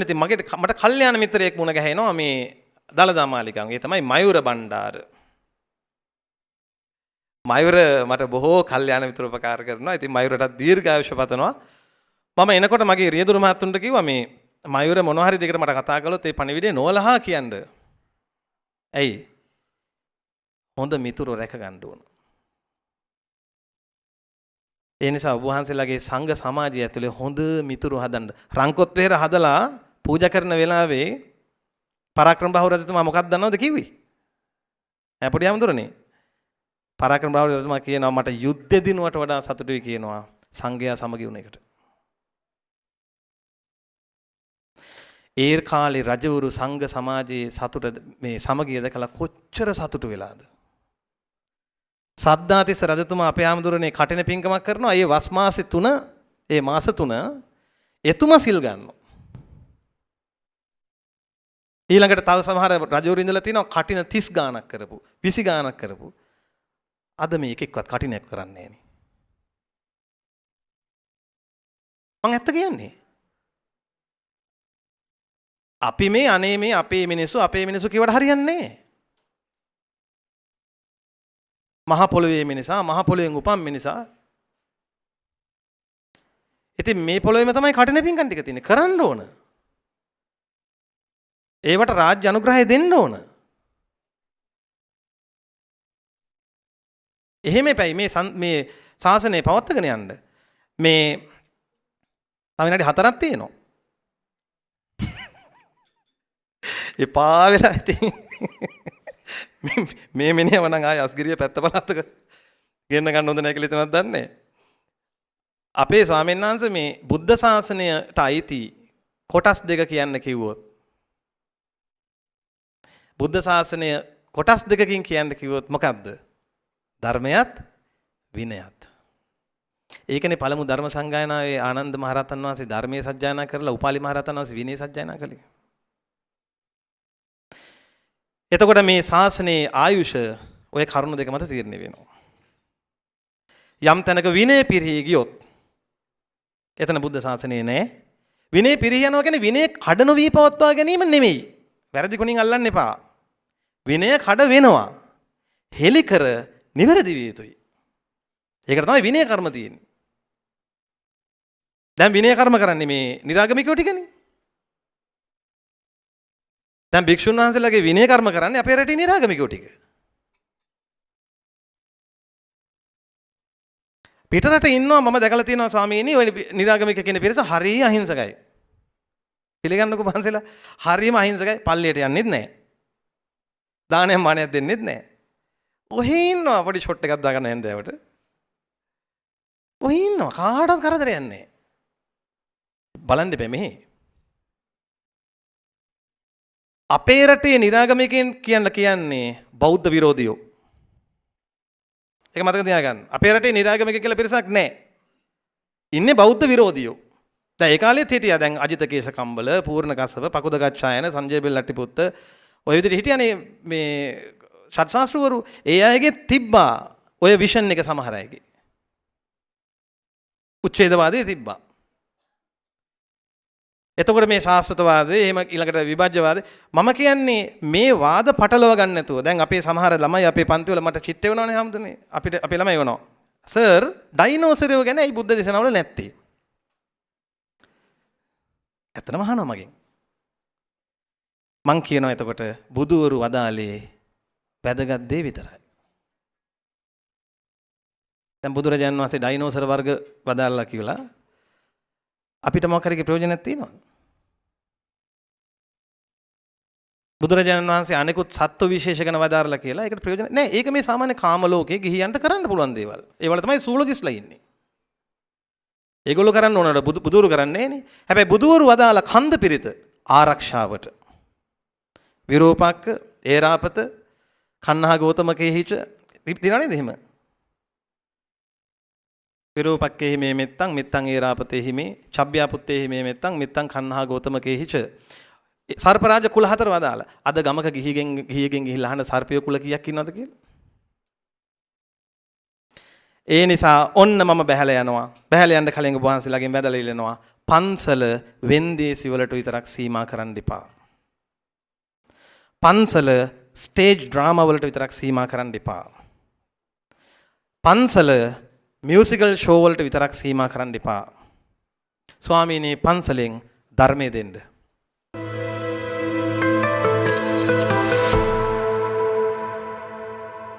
ඉතින් මට කල්යාණ මිත්‍රයෙක් මුණ ගැහෙනවා මේ දලදා මාලිකාවෙන්. ඒ තමයි මයුර බණ්ඩාර. මයුර මට බොහෝ කල්යාණ මිත්‍ර උපකාර කරනවා. ඉතින් මයුරට දීර්ඝායුෂ පතනවා. මම එනකොට මගේ රියදුරු මහත්තුන්ට කිව්වා මේ මයුර මොනවා හරි දෙයකට මට කතා කළොත් ඒ පණිවිඩේ නොලහා කියන්න. ඇයි? හොඳ මිතුරු රැක ගන්න ඕන. ඒ නිසා ඔබ වහන්සේලාගේ සංඝ සමාජය ඇතුලේ හොඳ මිතුරු හදන්න. රංකොත් වේර හදලා පූජා කරන වෙලාවේ පරාක්‍රම බාහු රජතුමා මොකක්ද දන්නවද කිව්වේ? ඈ පොඩි හැමතුරනේ. පරාක්‍රම බාහු රජතුමා කියනවා මට යුද්ධ දිනුවට වඩා සතුටුයි කියනවා සංඝයා සමගි වුණ එකට. ඒ කාලේ රජවරු සංඝ සමාජයේ සතුට මේ සමගිය දැකලා කොච්චර සතුටු වෙලාද? සද්ධාතිස්ස රජතුමා අපේ ආමඳුරනේ කටින පින්කමක් කරනවා. ඒ වස් මාසෙ 3 ඒ මාස 3 එතුමා සිල් ගන්නවා. ඊළඟට තව සමහර රජවරු ඉඳලා තිනවා කටින 30 ගාණක් කරපු 20 ගාණක් කරපු. අද මේ එකෙක්වත් කටිනයක් කරන්නේ නෑනේ. මං ඇත්ත කියන්නේ. අපි මේ අනේ මේ අපේ මිනිස්සු කියවට හරියන්නේ නෑ. මහ පොළොවේ මිනිසා මහ පොළොවෙන් උපන් මිනිසා. ඉතින් මේ පොළොවේම තමයි කටින පින්කම් ටික තියෙන්නේ. කරන්න ඕන. ඒවට රාජ්‍ය අනුග්‍රහය දෙන්න ඕන. එහෙම එපැයි මේ ශාසනය පවත්වාගෙන යන්න. මේ තව විනාඩි 4ක් තියෙනවා. එපා වෙලා ඉතින් මේ මිනිහව නම් ආය අස්ගිරිය පැත්ත බලත්තක ගෙන්න ගන්න හොඳ නැහැ කියලා හිතනවද දන්නේ. අපේ ස්වාමීන් වහන්සේ මේ බුද්ධ ශාසනයට අයිති කොටස් දෙක කියන්න කිව්වොත් බුද්ධ ශාසනය කොටස් දෙකකින් කියන්න කිව්වොත් මොකක්ද? ධර්මයත් විනයත්. ඒකනේ පළමු ධර්ම සංගායනාවේ ආනන්ද මහරහතන් වහන්සේ ධර්මයේ සජ්ජායනා කරලා උපාලි මහරහතන් වහන්සේ විනය සජ්ජායනා කළේ. එතකොට මේ ශාසනයේ ආයුෂ ඔය කරුණු දෙක මත තීරණය වෙනවා. යම් තැනක විනය පිරී ගියොත් එතන බුද්ධ ශාසනය නෑ. විනය පිරී යනවා කියන්නේ විනය කඩ නොවී පවත්වා ගැනීම නෙමෙයි. වැරදි කුණින් අල්ලන්න එපා. විනය කඩ වෙනවා. හෙලි කර නිවැරදි විය යුතුයි. ඒකට තමයි විනය කර්ම තියෙන්නේ. දැන් විනය කර්ම කරන්නේ මේ නිරාගමිකයෝ ටිකනේ. දැන් භික්ෂුන් වහන්සේලාගේ විනය කර්ම කරන්නේ අපේ රටේ නිරාගමිකයෝ ටික. පිටරට ඉන්නවා මම දැකලා තියෙනවා ස්වාමීනි ඔය නිරාගමික කියන පිරිස හරිය අහිංසකයි. පිළිගන්නකෝ වහන්සේලා හරියම අහිංසකයි. පල්ලියට යන්නෙත් නැහැ. දානයක් මානයක් දෙන්නෙත් නැහැ. ඔහේ ඉන්නවා පොඩි ෂොට් එකක් දාගන්න හැන්දෑවට. ඔහේ ඉන්නවා කාටවත් කරදරයක් නැහැ. බලන්න එපා මෙහි. අපේ රටේ නිරාගමිකයන් කියන්නේ බෞද්ධ විරෝධියෝ. ඒක මතක තියාගන්න. අපේ රටේ නිරාගමික කියලා පිරිසක් නැහැ. ඉන්නේ බෞද්ධ විරෝධියෝ. දැන් ඒ කාලෙත් හිටියා. දැන් අජිත කේශකම්බල, පූර්ණ කස්සප, පකුද ගච්ඡායන, සංජය බෙල්ලට්ටිපුත්ත ඔය විදිහට හිටියානේ මේ ෂට්ශාස්ත්‍රවරු. ඒ අයගේ තිබ්බා ඔය විෂන් එක සමහර අයගේ. උච්ඡේදවාදයේ තිබ්බා. එතකොට මේ ශාස්ත්‍රවාදය එහෙම ඊළඟට විභජ්‍යවාදය මම කියන්නේ මේ වාද පටලව ගන්න නැතුව දැන් අපේ සමහර ළමයි අපේ පන්ති වල මට චිට්ට වෙනවනේ හැමදෙනේ අපිට අපේ ළමයි වෙනවා සර් ඩයිනෝසරයෝ ගැන ඇයි බුද්ධ දේශනාවල නැත්තේ ඇත්තම අහනවා මගෙන් මං කියනවා එතකොට බුදුවරු වදාලේ වැදගත් දේ විතරයි දැන් බුදුරජාණන් වහන්සේ ඩයිනෝසර වර්ග වදාල්ලා කියලා අපිට මොකක්ද ප්‍රයෝජනයක් තියෙනවද? බුදුරජාණන් වහන්සේ අනිකුත් සත්ව විශේෂ ගැන වදාරලා කියලා ඒකට ප්‍රයෝජන නැහැ. ඒක මේ සාමාන්‍ය කාම ලෝකයේ ගිහියන්ට කරන්න පුළුවන් දේවල්. ඒවල තමයි සූලගිස්ලා ඉන්නේ. ඒගොල්ලෝ කරන්න ඕනට බුදුවරු කරන්නේ නෑනේ. හැබැයි බුදුවරු වදාලා කන්ද පිරිත ආරක්ෂාවට. විරෝපක්ක, ඒරාපත, කන්නහා ගෞතමකේහිච තියනවා නේද එහෙම? විරූපක්කේහි මේ මෙත්තං මෙත්තං ඒරාපතේහි මේ චබ්බ්‍යාපුත්තේහි මේ මෙත්තං මෙත්තං කන්නහා ගෞතමකේහිච සර්පරාජ කුල 4 වදාලා අද ගමක ගිහියගෙන් ගිහිල්ලා අහන සර්පය කුල කීයක් ඉන්නවද කියලා ඒ නිසා ඔන්න මම බැහැලා යනවා බැහැලා යන්න කලින් ඔබ වහන්සේලාගෙන් වැදලා ඉල්ලනවා පන්සල වෙන්දේසි වලට විතරක් සීමා කරන්න එපා. පන්සල ස්ටේජ් ඩ්‍රාමා වලට විතරක් සීමා කරන්න එපා. පන්සල මියුසිකල් ෂෝ වලට විතරක් සීමා කරන්න එපා. ස්වාමීනි පන්සලෙන් ධර්මය දෙන්න.